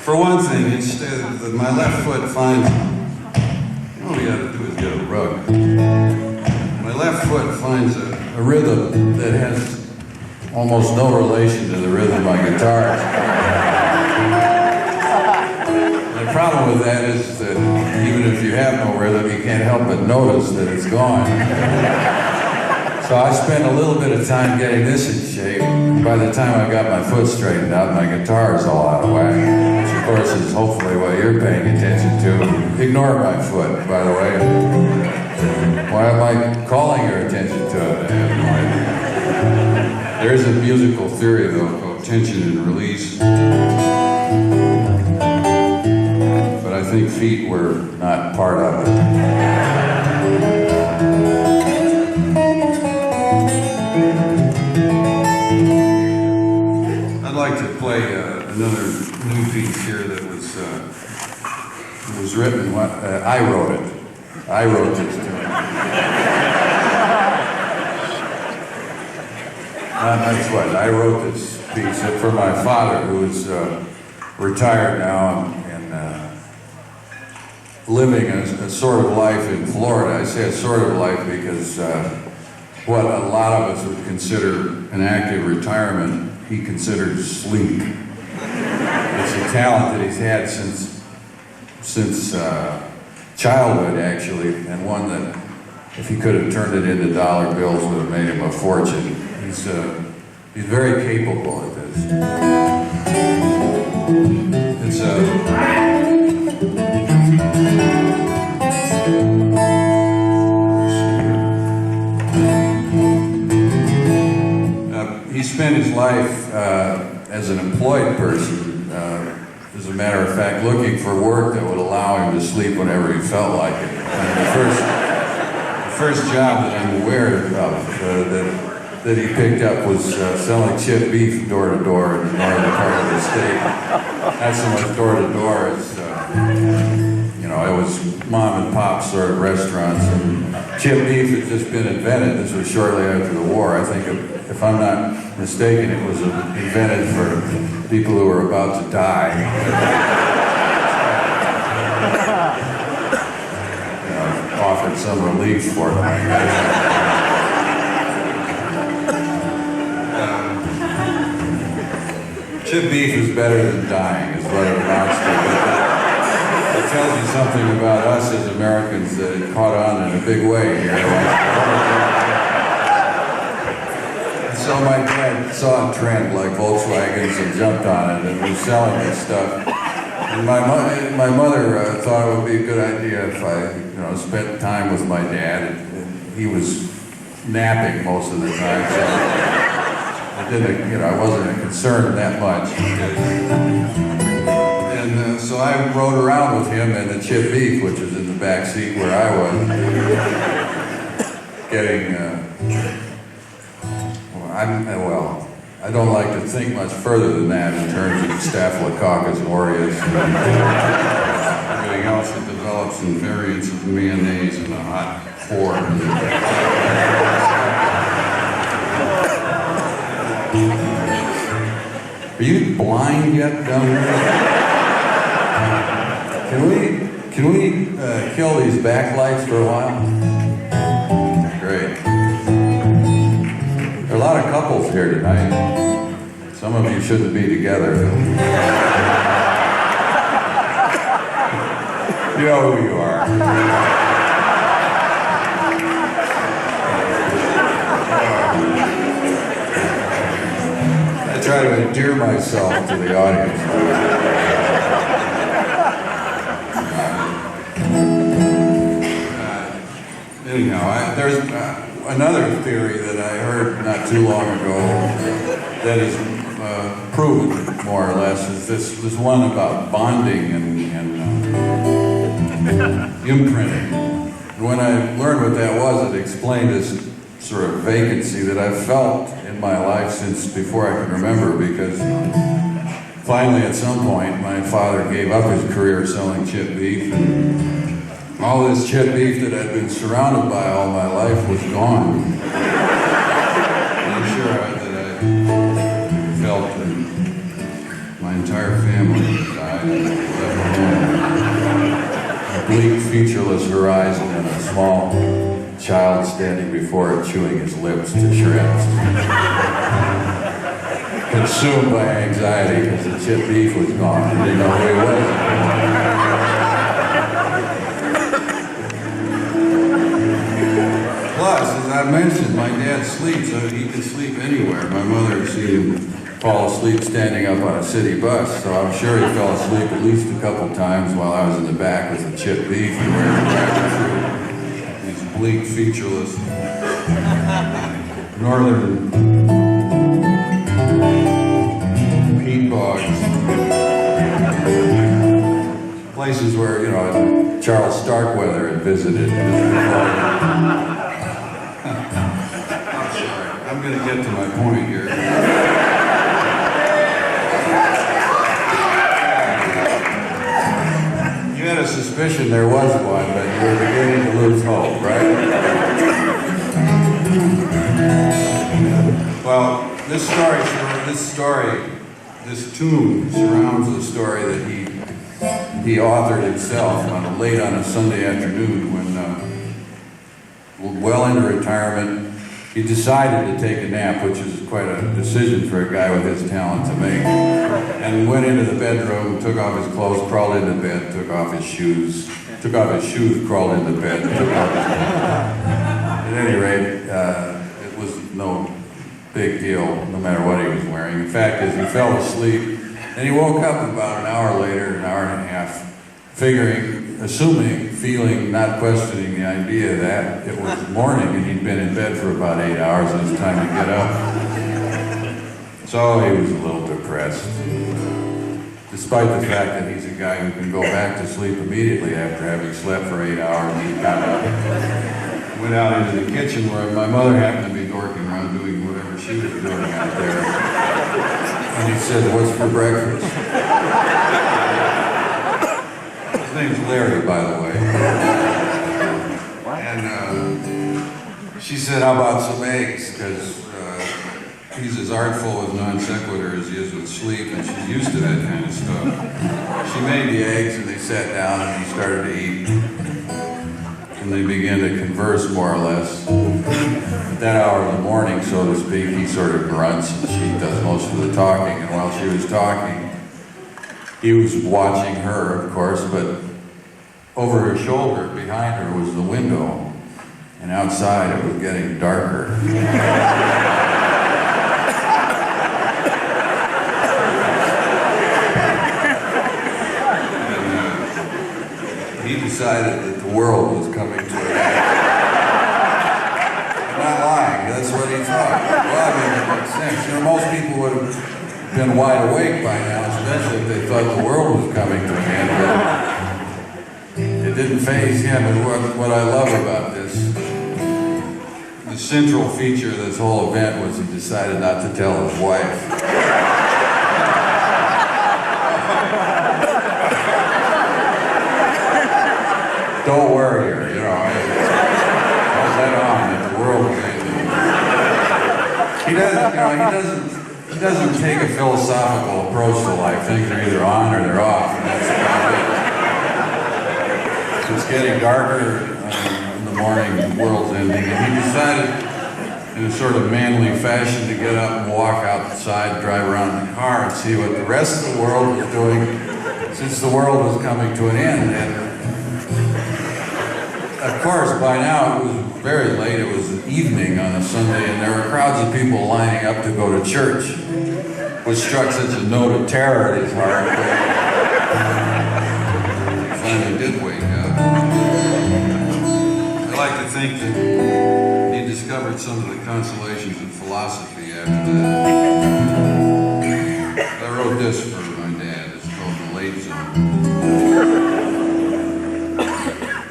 For one thing, my left foot finds, all we gotta do is get a rug. My left foot finds a rhythm that has almost no relation to the rhythm of my guitar. The problem with that is that even if you have no rhythm, you can't help but notice that it's gone. So I spent a little bit of time getting this in shape. By the time I got my foot straightened out, my guitar is all out of whack. Which of course is hopefully what you're paying attention to. Ignore my foot, by the way. Why am I calling your attention to it? I have no idea. There's a musical theory though called tension and release. But I think feet were not part of it. I'd like to play another new piece here that was written. I wrote it. I wrote this tune. That's what I wrote this piece for my father, who is retired now and living a sort of life in Florida. I say a sort of life because what a lot of us would consider an active retirement, he considers sleep. It's a talent that he's had since childhood, actually, and one that, if he could have turned it into dollar bills, would have made him a fortune. He's very capable of this. He spent his life as an employed person, as a matter of fact, looking for work that would allow him to sleep whenever he felt like it. And the first job that I'm aware of that he picked up was selling chipped beef door to door in the northern part of the state. Not so much door to door as, it was mom and pop sort of restaurants. And chipped beef had just been invented. This was shortly after the war. I think, if I'm not mistaken, it was invented for people who were about to die. Offered some relief for them, I guess. Chipped beef is better than dying, is what it amounts to. It tells you something about us as Americans that it caught on in a big way here. So my dad saw a trend like Volkswagens and jumped on it and was selling this stuff. And my mother thought it would be a good idea if I, spent time with my dad. And he was napping most of the time, so I wasn't concerned that much. And so I rode around with him in the chipped beef, which was in the back seat where I was, getting. I don't like to think much further than that in terms of Staphylococcus aureus and everything else that develops in variants of mayonnaise in the hot form. Are you blind yet, down there? Can we kill these backlights for a while? Great. There are a lot of couples here tonight. Some of you shouldn't be together. You know who you are. I try to endear myself to the audience. Anyhow, there's another theory that I heard not too long ago that is proven, more or less, is this one about bonding and imprinting. When I learned what that was, it explained this sort of vacancy that I've felt in my life since before I can remember, because finally at some point my father gave up his career selling chipped beef, and all this chipped beef that I'd been surrounded by all my life was gone. I'm sure that I felt my entire family died and left alone. A bleak, featureless horizon and a small child standing before it, chewing his lips to shreds. Consumed by anxiety because the chip beef was gone. He didn't know who he was. Plus, as I mentioned, my dad sleeps, so he can sleep anywhere. My mother had seen him fall asleep standing up on a city bus, so I'm sure he fell asleep at least a couple times while I was in the back with the chip beef and wearing the cracker fruit. These bleak, featureless northern peat bogs. Places where, you know, Charles Starkweather had visited. I'm going to get to my point here. You had a suspicion there was one, but you were beginning to lose hope, right? Well, this tune surrounds the story that he authored himself late on a Sunday afternoon when, well into retirement, he decided to take a nap, which is quite a decision for a guy with his talent to make, and went into the bedroom, took off his clothes, crawled into bed, took off his shoes, crawled into bed, took off his clothes. At any rate, it was no big deal, no matter what he was wearing. In fact, as he fell asleep, and he woke up about an hour later, an hour and a half, feeling, not questioning the idea that it was morning and he'd been in bed for about 8 hours and it was time to get up. So he was a little depressed, despite the fact that he's a guy who can go back to sleep immediately after having slept for 8 hours. He kind of went out into the kitchen where my mother happened to be dorking around doing whatever she was doing out there. And he said, "What's for breakfast?" His name's Larry, by the way. And she said, "How about some eggs?" Because he's as artful with non sequitur as he is with sleep, and she's used to that kind of stuff. She made the eggs, and they sat down, and he started to eat. And they began to converse, more or less. At that hour of the morning, so to speak, he sort of grunts, and she does most of the talking. And while she was talking, he was watching her, of course, but over her shoulder, behind her, was the window. And outside, it was getting darker. He decided that the world was coming to an end. I'm not lying, that's what he thought. Well, I mean, it makes sense. You know, most people would have been wide awake by now, especially if they thought the world was coming to an end. But it didn't faze him, and what I love about this, the central feature of this whole event was he decided not to tell his wife. Don't worry her, you know. I'll let on that the world is ending. He doesn't take a philosophical approach to life. Things are either on or they're off, and that's about it. It's getting darker in the morning, the world's ending, and he decided in a sort of manly fashion to get up and walk outside, drive around in the car and see what the rest of the world was doing, since the world was coming to an end. And of course, by now it was very late. It was an evening on a Sunday, and there were crowds of people lining up to go to church, which struck such a note of terror at his heart. He finally did wake up. I like to think that he discovered some of the consolations of philosophy after that. I wrote this for